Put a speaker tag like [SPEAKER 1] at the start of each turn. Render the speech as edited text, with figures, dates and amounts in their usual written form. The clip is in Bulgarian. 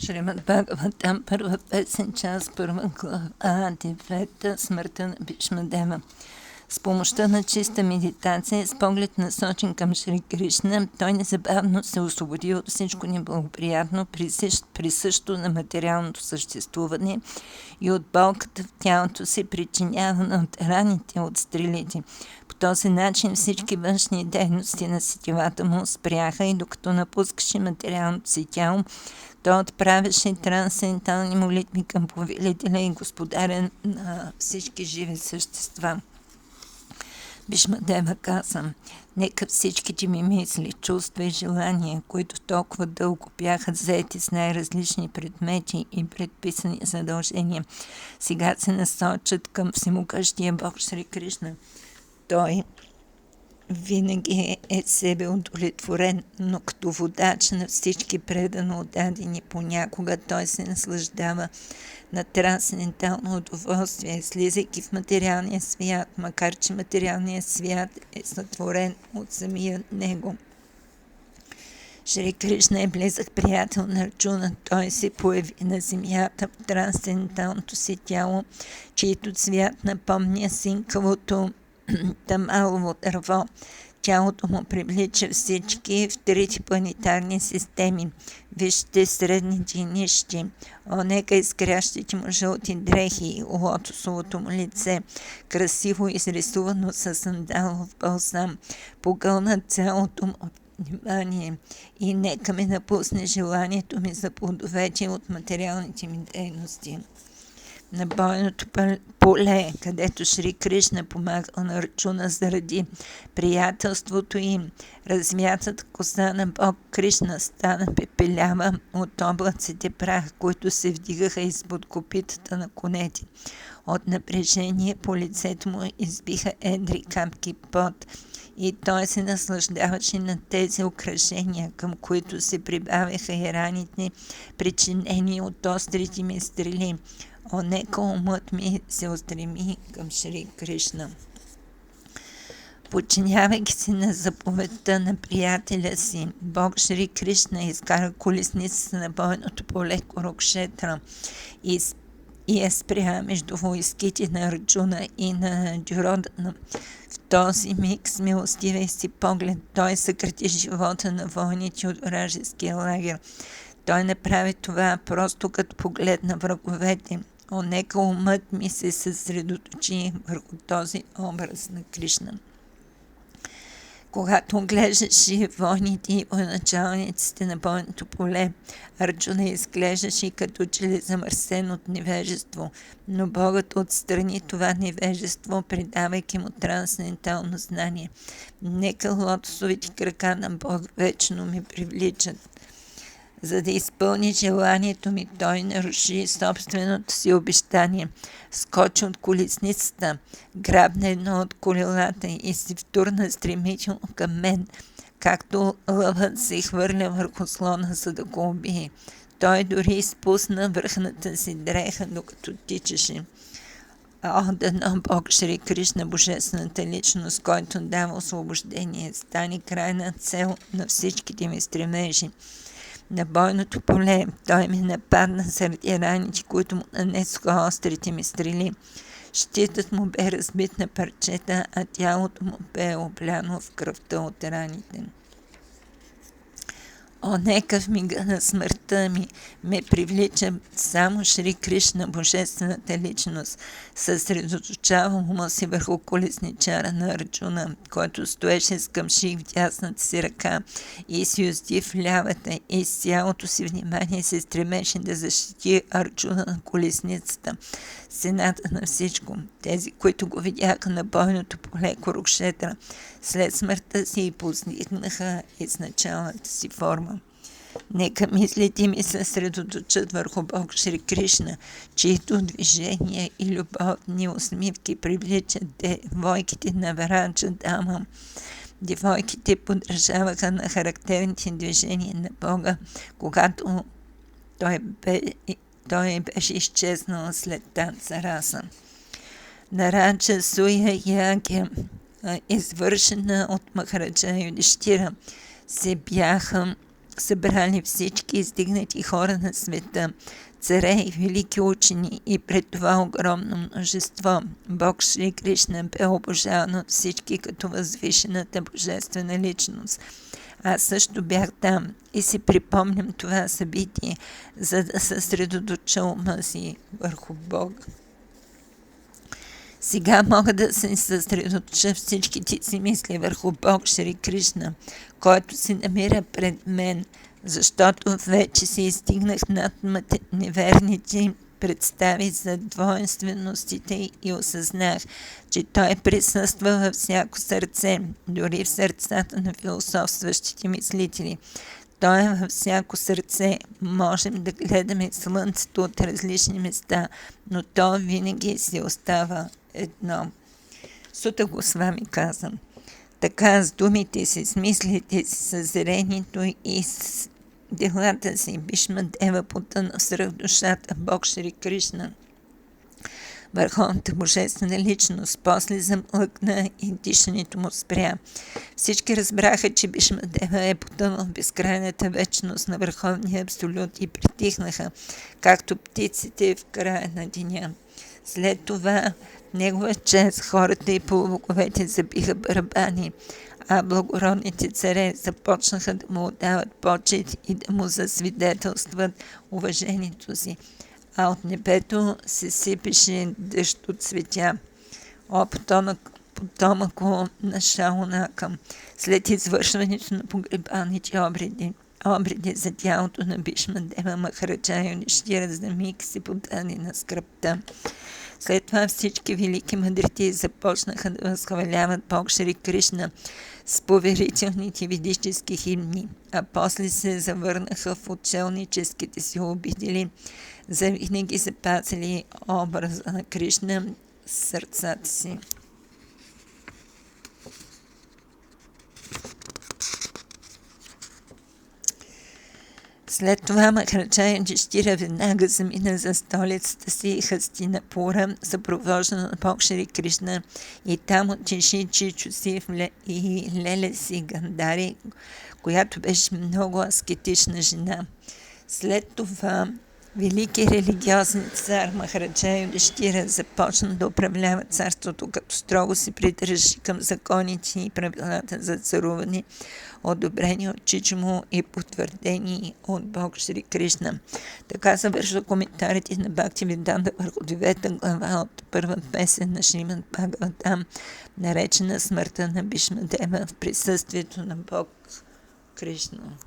[SPEAKER 1] Шримад Бхагаватам, първа песен, част, първа глава, Девета, смъртта на Бишмадева. С помощта на чиста медитация, с поглед насочен към Шри Кришна, той незабавно се освободи от всичко неблагоприятно, присъщо на материалното съществуване и от болката в тялото си, причинявана от раните от стрелите. По този начин всички външни дейности на сетивата му спряха и докато напускаше материалното си тяло, той отправяше трансцендентални молитви към повелителя и господаря на всички живи същества. Бишмадева каза: нека всичките ми мисли, чувства и желания, които толкова дълго бяха заети с най-различни предмети и предписани задължения, сега се насочат към всемогъщия Бог Шри Кришна. Той винаги е себе удовлетворен, но като водач на всички предано отдадени, понякога той се наслаждава на трансцендентално удоволствие, слизайки в материалния свят, макар че материалният свят е сътворен от самия него. Шри Кришна е близък приятел на Арджуна. Той се появи на земята в трансценденталното си тяло, чието цвят напомня синкавото тамалово дърво. Тялото му привлича всички в трите планетарни системи, вижте средните и нищи. Нека изгрящите му жълти дрехи и лотосовото му лице, красиво изрисувано със сандалов балсам, погълна цялото му внимание и нека ме напусне желанието ми за плодовете от материалните ми дейности. На бойното поле, където Шри Кришна помагал на Арджуна заради приятелството им, размятата коса на Бог Кришна стана пепелява от облаците прах, които се вдигаха изпод копитата на конете. От напрежение по лицето му избиха едри капки пот и той се наслаждаваше на тези украшения, към които се прибавяха и раните, причинени от острите ми стрели. Нека умът ми се устреми към Шри Кришна. Подчинявайки се на заповедта на приятеля си, Бог Шри Кришна изкара колесницата на бойното поле Курукшетра и я спря между войските на Арджуна и на Дюродана. В този миг с милостивия си поглед той съкрати живота на войните от вражеския лагер. Той направи това просто като поглед на враговете. Нека умът ми се съсредоточи върху този образ на Кришна. Когато глеждаше войните и военачалниците на бойното поле, Арджуна изглеждаше като че ли замърсен от невежество, но Богът отстрани това невежество, предавайки му трансцендентално знание. Нека лотосовите крака на Бог вечно ме привличат. За да изпълни желанието ми, той наруши собственото си обещание. Скочи от колесницата, грабна едно от колелата и се втурна стремително към мен, както лъвът се хвърля върху слона, за да го убие. Той дори изпусна върхната си дреха, докато тичаше. Дано Бог Шри Кришна, божествената личност, който дава освобождение, стане крайна цел на всичките ми стремежи. На бойното поле той ме нападна заради раните, които му нанесоха острите ми стрели. Щитът му бе разбит на парчета, а тялото му бе обляно в кръвта от раните. Нека в мига на смъртта ми ме привлича само Шри Кришна, божествената личност. Съсредоточавам ума си върху колесничара на Арджуна, който стоеше с камшик в дясната си ръка и си юзди в лявата, и с цялото си внимание се стремеше да защити Арджуна на колесницата, сената на всичко. Тези, които го видяха на бойното поле Курукшетра, след смъртта си и постигнаха изначалната си форма. Нека мислите ми се съсредоточат върху Бог Шри Кришна, чието движения и любовни усмивки привличат девойките на Враджа Дама. Девойките подражаваха на характерните движения на Бога, когато той беше изчезнал след танца раса. На Раджа Суя Ягя, извършена от Махараджа Юдиштира, се бяха събрали всички издигнати хора на света, царе и велики учени, и пред това огромно множество Бог Шри Кришна бе обожаван от всички като възвишената божествена личност. Аз също бях там и си припомням това събитие, за да съсредоточа ума си върху Бога. Сега мога да се съсредоточа всичките си мисли върху Бог Шри Кришна, който се намира пред мен, защото вече се изстигнах над неверните представи за двойственостите и осъзнах, че Той присъства във всяко сърце, дори в сърцата на философстващите мислители. Той е във всяко сърце. Можем да гледаме слънцето от различни места, но то винаги си остава едно. Сута го с вами казвам. Така с думите си, с мислите си, с зрението и с делата си, Бишма Дева потъна в свръхдушата Бог Шри Кришна, върховната божествена личност. После замлъкна и дишането му спря. Всички разбраха, че Бишма Дева е потънал в безкрайната вечност на върховния абсолют и притихнаха, както птиците в края на деня. След това в негова чест хората и полубоговете забиха барабани, а благородните царе започнаха да му отдават почет и да му засвидетелстват уважението си. А от небето се сипеше дъжд от цветя. О, потомъко на Шаунакъм, след извършването на погребалните обреди за тялото на Бишма Дева, Махараджа Юдхиштира за миг се подаде на скръбта. След това всички велики мъдреци започнаха да възхваляват Бог Шри Кришна с поверителните ведически химни, а после се завърнаха в отшелническите си обидели, завинаги запазили образа на Кришна в сърцата си. След това Махараджа Юдхиштира веднага замина за столицата си Хастинапура, съпровождана на Бог Шри Кришна, и там утеши чичо си и леле си Гандари, която беше много аскетична жена. След това велики религиозен цар Махараджа Юдхиштира започна да управлява царството, като строго се придържа към законите и правилата за царуване, одобрени от чичо му и потвърдени от Бог Шри Кришна. Така завършва коментарите на Бхактивиданта върху 9 глава от първа песен на Шримад Бхагаватам, наречена Смъртта на Бишма Дева в присъствието на Бог Кришна.